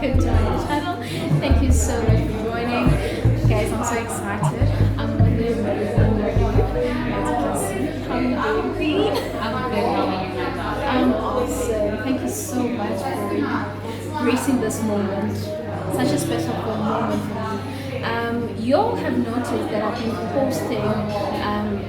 welcome to my channel. Thank you so much for joining. Guys, I'm so excited. I'm with the amazing Nolu. As you can see, how you doing, Queen? I'm good. How are you, my daughter? I'm awesome. Thank you so much for gracing this moment. Such a special moment for me. You all have noticed that I've been posting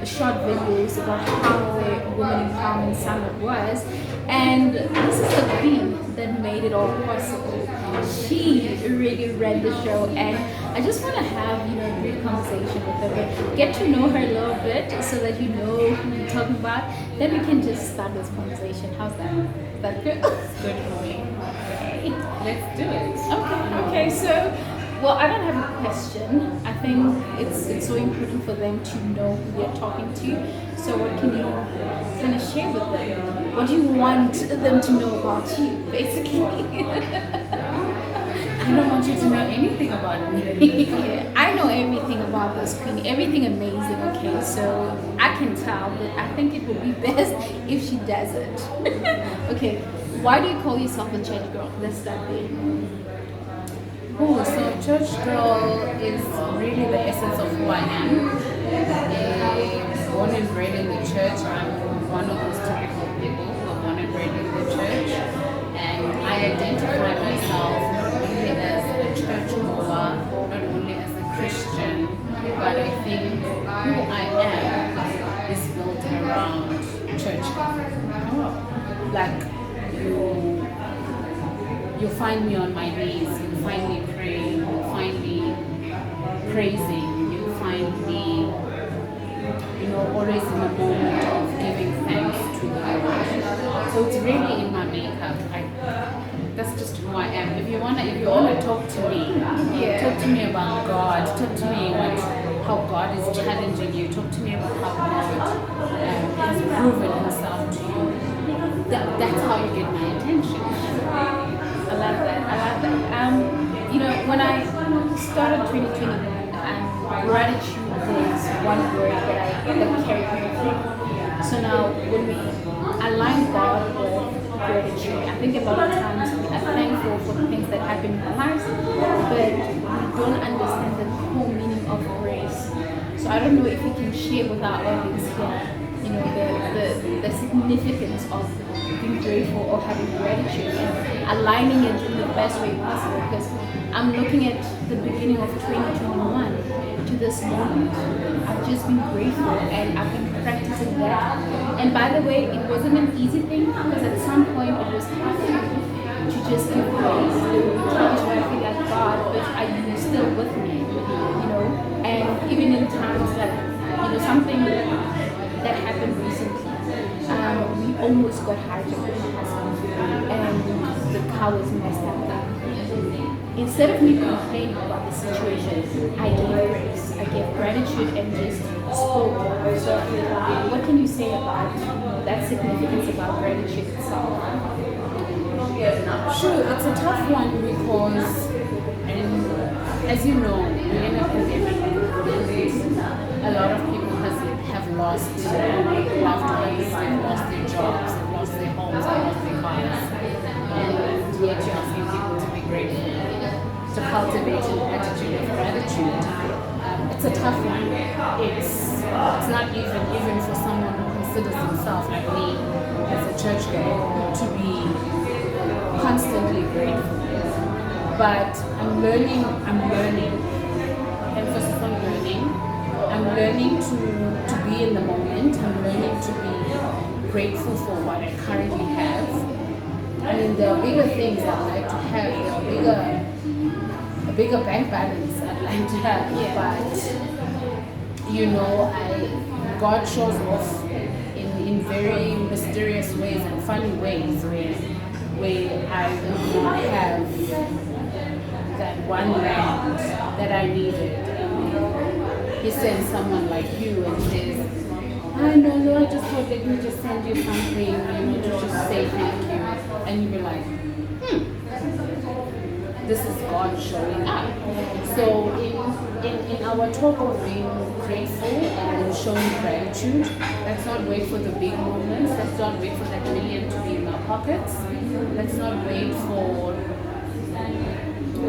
short videos about how Women Empowerment Summit was, and this is the queen that made it all possible. She really ran the show, and I just want to have a brief conversation with her, get to know her a little bit, so that you know who you're talking about. Then we can just start this conversation. How's that? Is that good? It's good for me. Okay. Let's do it. Okay. So, well, I don't have a question. I think it's so important for them to know who they're talking to. So, what can you kind of share with them? What do you want them to know about you, basically? I don't want you to know anything about me. Yeah, I know everything about this queen, everything amazing, okay? So I can tell, but I think it would be best if she does it. Okay, why do you call yourself a church girl? Let's start there. Oh, so church girl is really the essence of who I am. Born and bred in the church. I'm one of those typical people who are born and bred in the church. And I identify myself not only as a church goer, not only as a Christian, but I think who I am is built around church. Like you find me on my knees, you find me praying, you find me praising, you find me, always in the moment of giving thanks to the Lord. So it's really in my makeup. That's just who I am. If you wanna talk to me, talk to me about God. Talk to me about how God is challenging you. Talk to me about how God has proven Himself to you. That's how you get my attention. I love that. When I started 2021, gratitude is one word that carried me through. So now, when we align God with gratitude, I think a lot of times we are thankful for the things that happen in our lives, but we don't understand the whole meaning of grace. So I don't know if we can share with our audience here, the significance of being grateful or having gratitude and aligning it in the best way possible, because I'm looking at the beginning of 2021 to this moment. I've just been grateful and I've been practicing that. And by the way, it wasn't an easy thing, because at some point it was hard to just give praise. Times where I feel like, God, but are you still with me? And even in times that, something that happened recently, we almost got hijacked with my husband, and the car was messed up. Instead of me complaining about the situation, I gave grace, I gave gratitude, and just spoke. So, what can you say about that significance about gratitude itself? Sure, it's a tough one because, as you know, we're in a pandemic. A lot of people have lost loved ones, they've lost their jobs, they've lost their homes, they've lost their cars. And yet you're asking people to be grateful, to cultivate an attitude of gratitude. It's a tough one. It's not even for someone who considers himself like me as a church girl to be constantly grateful. But I'm learning, emphasis on learning. I'm learning to be in the moment. I'm learning to be grateful for what I currently have. I mean, there are bigger things I'd like to have. There are a bigger bank balance I'd like to have. But God shows off in very mysterious ways and funny ways where I would not have that one rand that I needed. He sends someone like you and says, I know, I just thought let me just send you something, to just say thank you. And you be like, this is God showing up. So in our talk of being grateful and showing gratitude, let's not wait for the big moments. Let's not wait for that million to be in our pockets. Let's not wait for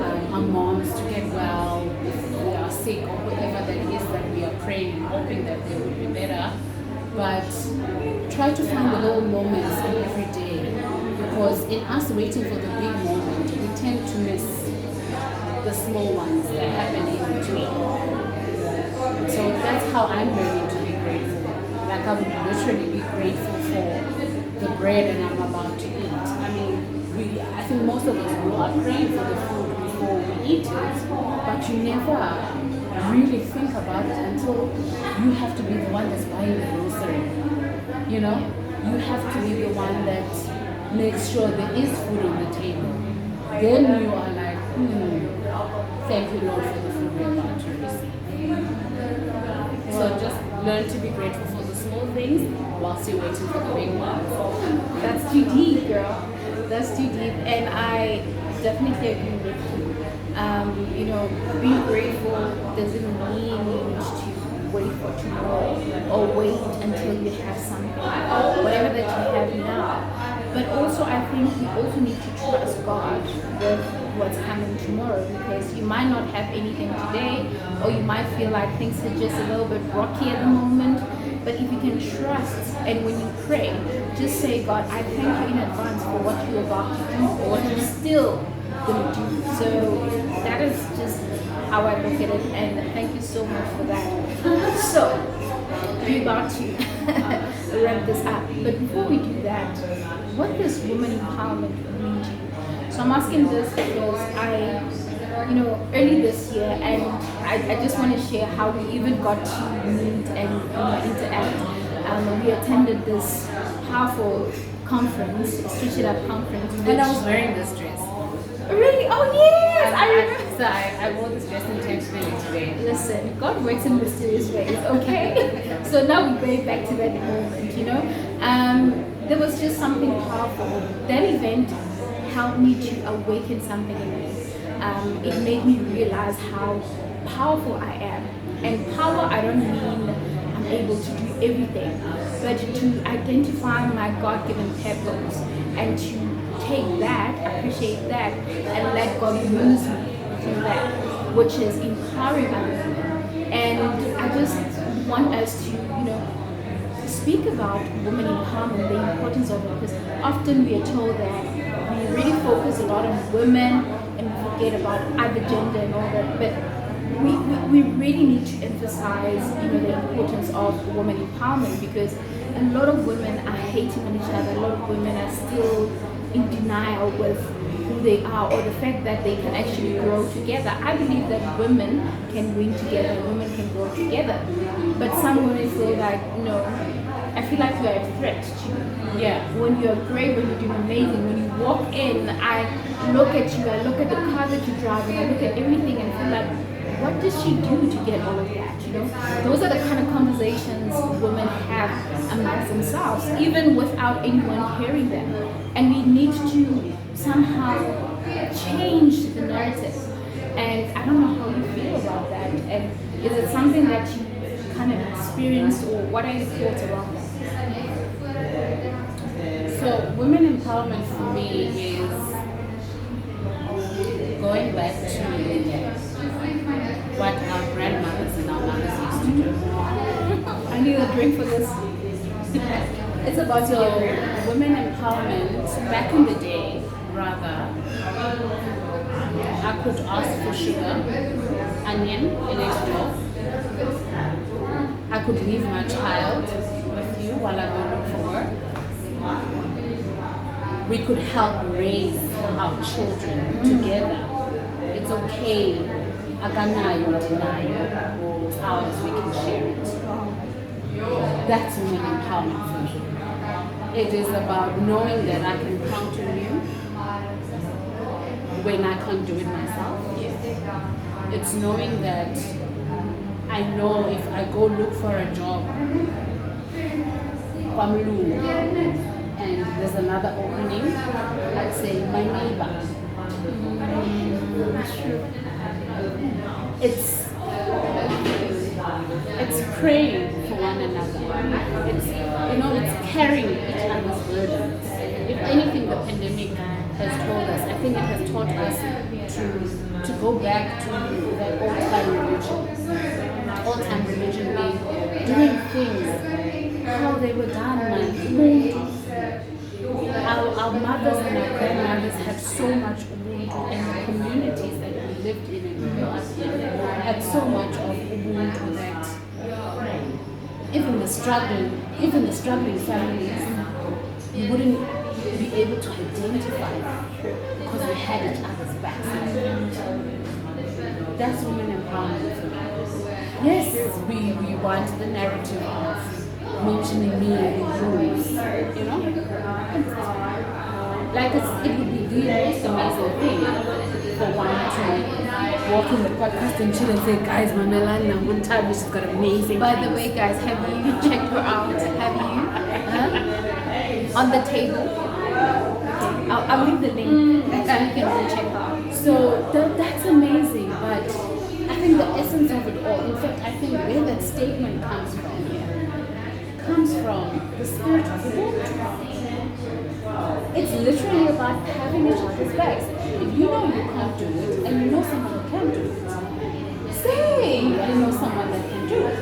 our moms to get well, if we are sick or whatever that is that we are praying and hoping that they will be better. But try to find the little moments in every day, because in us waiting for the big moment, we tend to miss the small ones that happen in between. So that's how I'm learning to be grateful. Like I would literally be grateful for the bread and I'm about to eat. I mean, I think most of us are praying for the food before we eat it, but you never really think about it until you have to be the one that's buying the grocery. You know, you have to be the one that makes sure there is food on the table. Then you are like, thank you, Lord, for the food we're about to receive. So just learn to be grateful for the small things whilst you're waiting for the big ones. That's too deep, girl. That's too deep, and I definitely agree with you. You know, being grateful doesn't mean you need to wait for tomorrow or wait until you have something or whatever that you have now. But also, I think we also need to trust God with what's coming tomorrow, because you might not have anything today, or you might feel like things are just a little bit rocky at the moment. But if you can trust, and when you pray, just say, God, I thank you in advance for what you're about to do or what you're still going to do. So that is just how I look at it, and thank you so much for that. So we're about to wrap this up. But before we do that, what does woman empowerment mean to you? So I'm asking this because early this year, and I just want to share how we even got to meet and interact. We attended this powerful conference, Stretch It Up conference. And I was wearing this dress. Really? Oh yes! I remember. So I wore this dress intentionally today. Listen, God works in mysterious ways, okay? So now we're going back to that moment, there was just something powerful. That event helped me to awaken something in me. It made me realize how powerful I am. And power, I don't mean I'm able to do everything, but to identify my God-given purpose and to take that, appreciate that, and let God use me through that, which is empowering other people. And I just want us to, speak about women empowerment, the importance of it, because often we are told that we really focus a lot on women and we forget about other gender and all that, but we really need to emphasize the importance of women empowerment, because a lot of women are hating on each other. A lot of women are still in denial with who they are, or the fact that they can actually grow together. I believe that women can win together, women can grow together, but some women feel like, I feel like you're a threat to me. Yeah. When you're great, when you're doing amazing, when you walk in, I look at you, I look at the car that you're driving, I look at everything and feel like, what does she do to get all of that? Those are the kind of conversations women have amongst themselves, even without anyone hearing them. And we need to somehow change the narrative. And I don't know how you feel about that. And is it something that you kind of experienced, or what are your thoughts around that? So women empowerment for me is going back to what our grandmothers and our mothers used to do. I need a drink for this. It's about women empowerment back in the day, rather, I could ask for sugar, onion, and egg. I could leave my child with you while I go look for work. We could help raise our children together. It's okay. Aganayo, denial, it's ours, we can share it. That's women empowerment for me. It is about knowing that I can count on you when I can't do it myself. It's knowing that I know if I go look for a job, and there's another opening, I'd say my neighbor. It's praying for one another. It's carrying each other's burdens. If anything, the pandemic has told us, I think it has taught us to to go back to that old time religion being doing things how they were done, man. Our mothers and our grandmothers had so much Ubuntu, and the communities that we lived in and grew up in had so much of Ubuntu that even the struggling families, you wouldn't be able to identify because we had each other's backs. That's women empowerment for me. Yes, we want the narrative of mentioning me and rules, you know? Like it would be the most amazing thing for one to walk in the podcast and chill and say, guys, my Nolu Nkwali, she's got amazing. By the way, guys, have you checked her out? Have you? Huh? On the table? Okay. I'll leave the link so you can go check her out. So that's amazing, but I think the essence of it all, in fact, I think where that statement comes from the spirit of the Lord. It's literally about having each other's backs. If you know you can't do it and you know someone who can do it, say I know someone that can do it.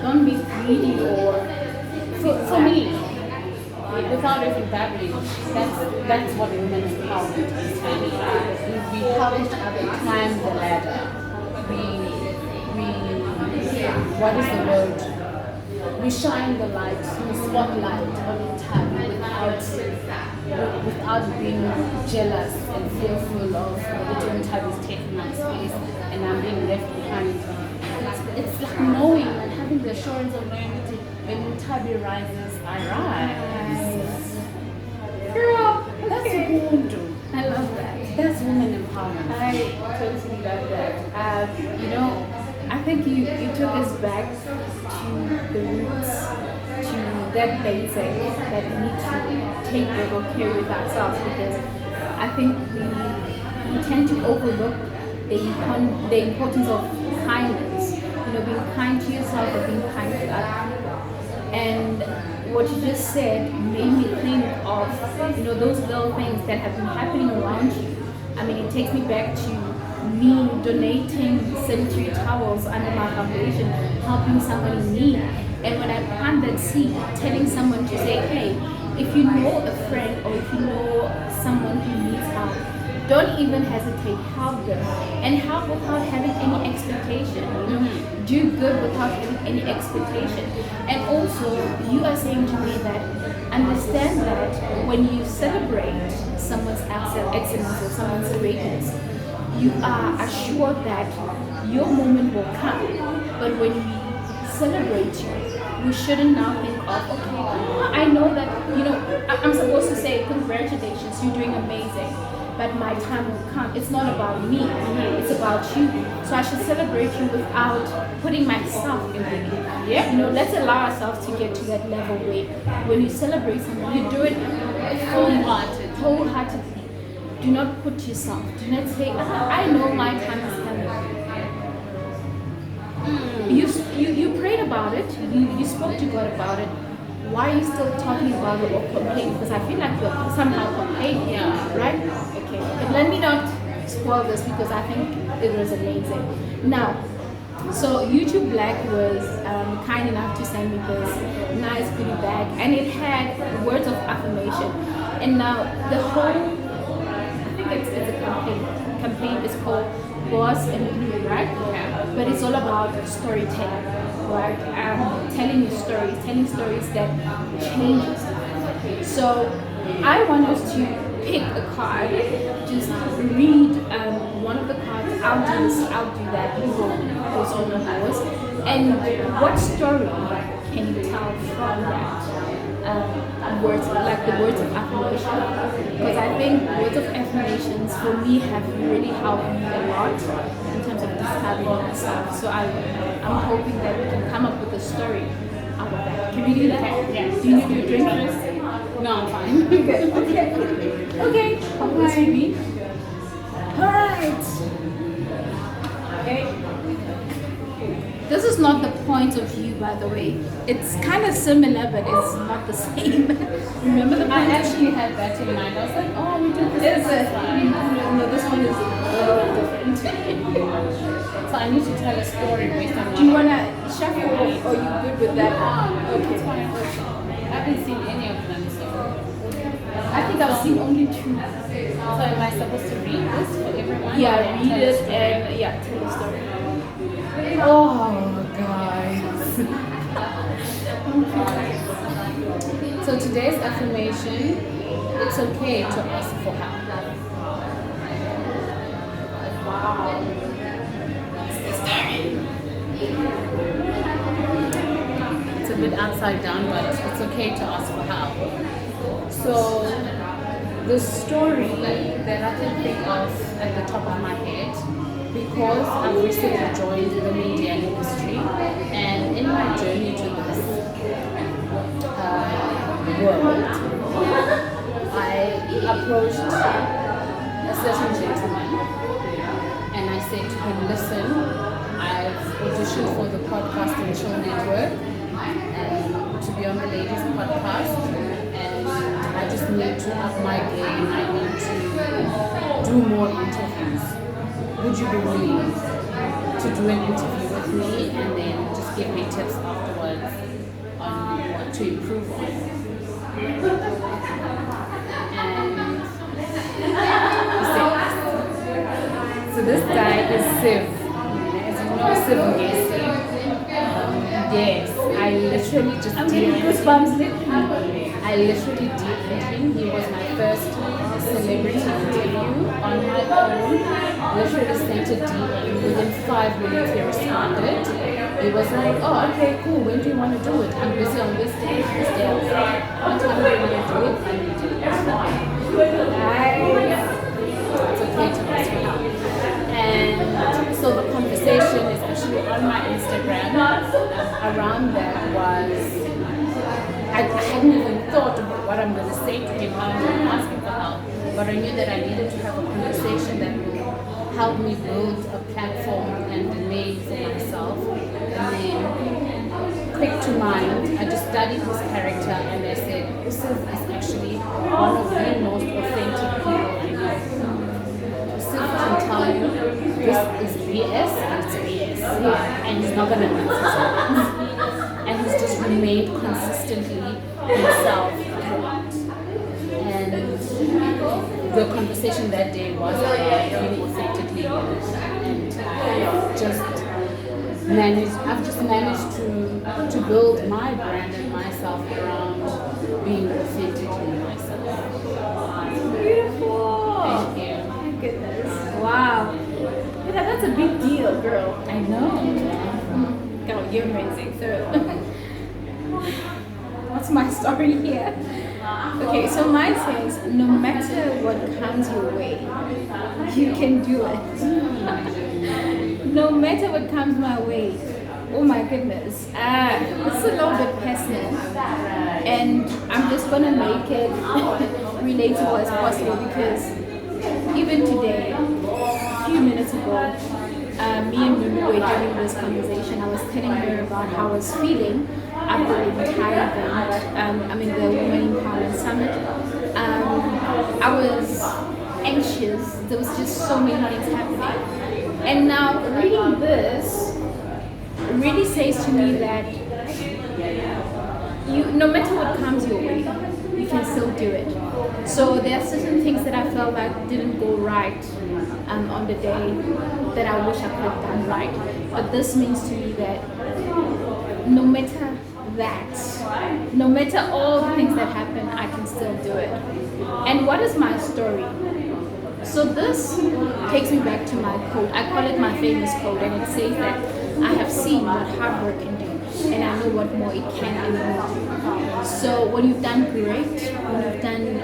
Don't be greedy or for me, without even babbling, that's what women empowerment is. We help each other climb the ladder. What is the word? We shine the light, we spotlight on Nthabi without being jealous and fearful of little Nthabi's taking my space and I'm being left behind. It's like knowing and having the assurance of knowing that when Nthabi rises, I rise. Girl, That's what women do. I love that. That's women empowerment. I totally love that. You know, I think you took us back to the roots, to that basic that we need to take with or carry with ourselves, because I think we tend to overlook the importance of kindness. You know, being kind to yourself or being kind to other people. And what you just said made me think of, you know, those little things that have been happening around you. I mean, it takes me back to me donating sanitary towels under my foundation, helping someone in need. And when I plant that seed, telling someone to say, hey, if you know a friend or if you know someone who needs help, don't even hesitate, help them. And help without having any expectation. You know, do good without having any expectation. And also, you are saying to me that understand that when you celebrate someone's excellence or someone's greatness, you are assured that your moment will come. But when we celebrate you, we shouldn't now think of, okay, I know that, you know, I'm supposed to say, congratulations, you're doing amazing, but my time will come. It's not about me, it's about you. So I should celebrate you without putting myself in it. Yeah? You know, let's allow ourselves to get to that level where when you celebrate someone, you do it wholeheartedly. Do not put yourself. Do not say, I know my time is coming. You prayed about it. You spoke to God about it. Why are you still talking about it or complaining? Because I feel like you're somehow complaining, right? Okay. But let me not spoil this because I think it was amazing. Now, so YouTube Black was kind enough to send me this nice goodie bag, and it had words of affirmation. And now the whole, it's a campaign is called Boss and Blue, right? Yeah. But it's all about storytelling, right? Telling stories that change us. So I want us to pick a card, just read one of the cards. I'll do that. You will post on yours. And what story can you tell from that? Words like the words of affirmation, because I think words of affirmations for me have really helped me a lot in terms of discovering myself. So I'm hoping that we can come up with a story out of that. Can we do that? Yes. Do you need to drink first? No, I'm fine. Okay. How close you be? All right. Okay. This is not the point of view, by the way. It's kind of similar, but it's not the same. Remember the I point of actually view? had that in mind. I was like, oh, we did this. Is it? No, this one is a little different. So I need to tell a story based on Do you what want to shuffle or are you good with that? it's Okay. fine. I haven't seen any of them, so. I think I've seen only two. So am I supposed to read this for everyone? Yeah, And read tell a it story? and yeah, tell the story. Oh, guys. So today's affirmation, it's okay to ask for help. It's a bit upside down, but it's okay to ask for help. So the story that I can think of at the top of my head, because I've recently joined the media industry, and in my journey to this world, I approached a certain gentleman and I said to him, listen, I've auditioned for the Podcast and Chill Network and to be on the ladies podcast, and I just need to up my game. I need to do more interviews. Would you be willing to do an interview with me and then just give me tips afterwards on what to improve on? And he said yes. So this guy is Siv. As you know, Siv Ngesi. Yes, I literally just I'm getting goosebumps literally. I literally DM'd him. He was my first celebrity interview on my own. Literally sent a DM. Within 5 minutes he responded. He was like, oh, okay, cool. When do you want to do it? I'm busy on this day. This day. What time do you want to do it? I will do it. It's okay to ask for help. And so the conversation is actually on my Instagram. Around that was, I hadn't even thought about what I'm going to say to him, how I'm going to ask him for help. But I knew that I needed to have a conversation that will help me build a platform and a name for myself. And then, quick to mind, I just studied his character and I said, this is actually one of the most authentic people I know. Yusuf can tell you, this is BS, and it's BS. And he's not going to nonsense. And he's just remained consistently himself throughout. And the conversation that day was about being authentically you. And I've just managed to build my brand and myself around being authentically myself. Beautiful. Thank you. My goodness. Wow. Yeah, that's a big deal, girl. I know. Girl, you're amazing. So, what's my story here? Okay, so mine says, no matter what comes your way, you can do it. No matter what comes my way. Oh my goodness. It's a little bit personal. And I'm just going to make it relatable as possible because even today, a few minutes ago, me and Nolu were having this conversation. I was telling her about how I was feeling after the entire event. The Women Empowerment Summit. I was anxious. There was just so many things happening. And now reading this really says to me that no matter what comes your way, you can still do it. So there are certain things that I felt like didn't go right on the day that I wish I could have done right. But this means to me that no matter that, no matter all the things that happen, I can still do it. And what is my story? So this takes me back to my quote. I call it my famous quote, and it says that I have seen what hard work can do, and I know what more it can and will do. So when you've done great, when you've done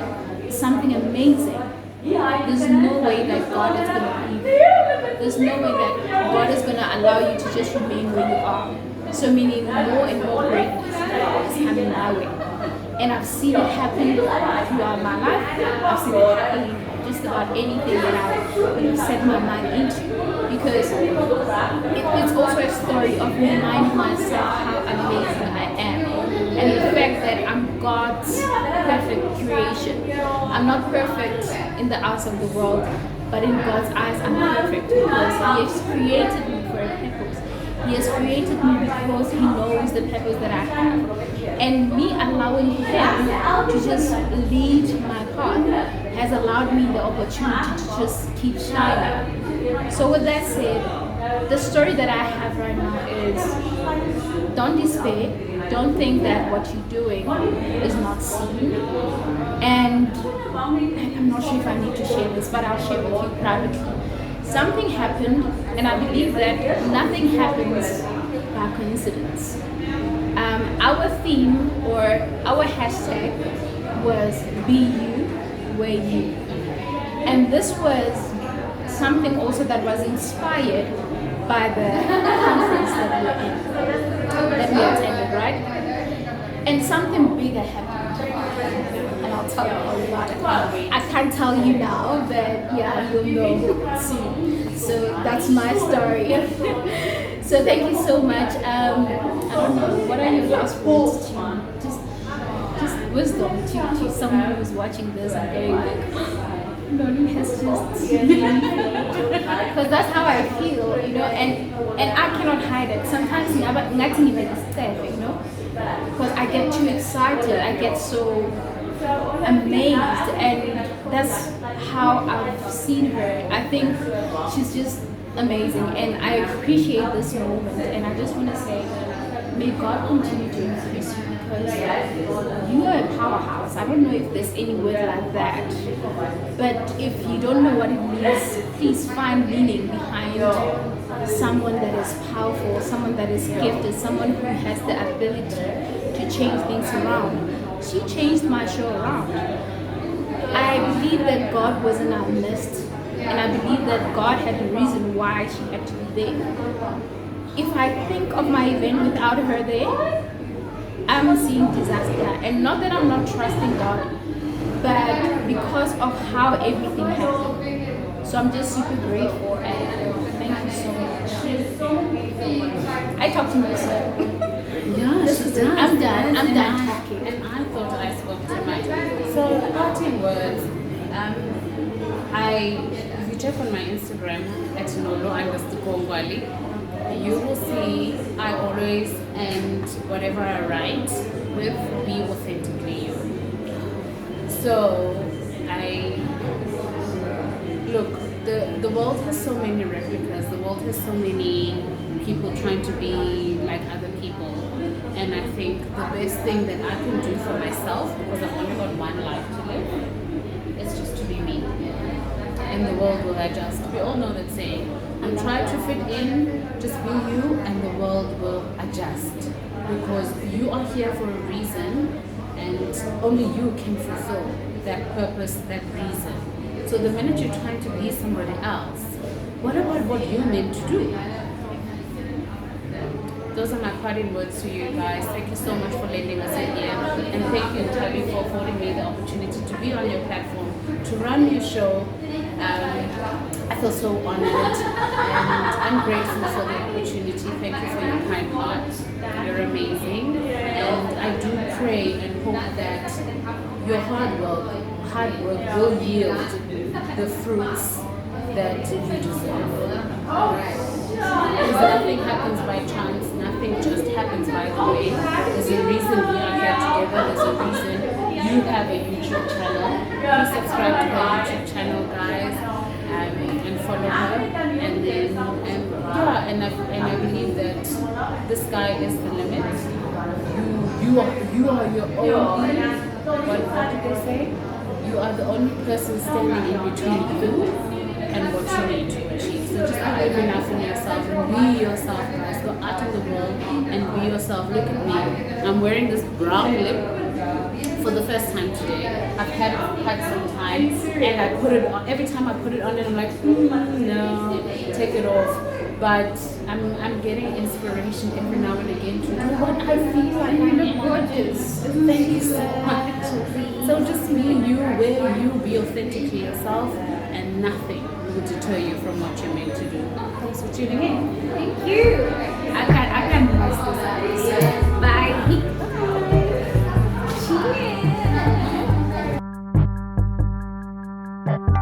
something amazing, there's no way that God is going to leave you. There's no way that God is going to allow you to just remain where you are. So meaning more and more greatness is coming my way. And I've seen it happen throughout my life. I've seen it happen just about anything that I set my mind into. because it's also a story of reminding myself how amazing I am, and the fact that I'm God's perfect creation. I'm not perfect in the eyes of the world, but in God's eyes I'm perfect because He has created me for a purpose. He has created me because He knows the purpose that I have. And me allowing Him to just lead my path has allowed me the opportunity to just keep shining. So with that said, the story that I have right now is don't despair. Don't think that what you're doing is not seen. And I'm not sure if I need to share this, but I'll share with you privately. Something happened, and I believe that nothing happens by coincidence. Our theme or our hashtag was Be You, Where You. And this was something also that was inspired by the conference that we attended, right? And something bigger happened. And I'll tell you all about it. I can't tell you now, but yeah, you'll know soon. So that's my story. So thank you so much. I don't know, what are your last words to just wisdom to someone who's watching this and going like, Nolu has just because that's how I feel, you know, and I cannot hide it. Sometimes nothing even is there, you know, because I get too excited, I get so amazed, and that's how I've seen her. I think she's just amazing, and I appreciate this moment, and I just want to say may God continue to increase you because you are a powerhouse. I don't know if there's any word like that, but if you don't know what it means, please find meaning behind someone that is powerful, someone that is gifted, someone who has the ability to change things around. She changed my show around. I believe that God was in our midst, and I believe that God had a reason why she had to be there. If I think of my event without her there, I'm seeing disaster. And not that I'm not trusting God, but because of how everything happened. So I'm just super grateful, and thank you so much. I talk to myself. Yeah, I'm done talking. And I thought I spoke too much. So, parting words. If you check on my Instagram at Nolu Nkwali, you will see I always end whatever I write with be authentically you. So look, the world has so many replicas, the world has so many people trying to be like other people, and I think the best thing that I can do for myself, because I've only got one life to live, is just to be me, and the world will adjust. We all know that saying, and try to fit in, just be you, and the world will adjust, because you are here for a reason, and only you can fulfill that purpose, that reason. So the minute you're trying to be somebody else, what about what you're meant to do? Those are my parting words to you guys. Thank you so much for lending us your ear, and thank you, Nthabi, for affording me the opportunity to be on your platform, to run your show. I feel so honored, and I'm grateful for the opportunity. Thank you for your kind heart. You're amazing, and I do pray and hope that your hard work will yield the fruits that you deserve. Because nothing happens by chance, nothing just happens by the way. There's a reason we are here together, there's a reason you have a YouTube channel. Please subscribe to her YouTube channel, guys, and follow her. And I believe that the sky is the limit. You are your only, what did they say? You are the only person standing in between you and what you need to achieve. So just believe enough in yourself and be yourself, guys. Go out in the world and be yourself. Look at me. I'm wearing this brown lip for the first time today. I've had it quite some time, and I put it on. Every time I put it on, and I'm like, no, take it off. But I'm getting inspiration every now and again to do what I feel like. You look gorgeous. Thank you so much. So just be you, where you, be authentically yourself, and nothing will deter you from what you're meant to do. Thanks for tuning in. Thank you. I can't mess this up. Bye. Cheers.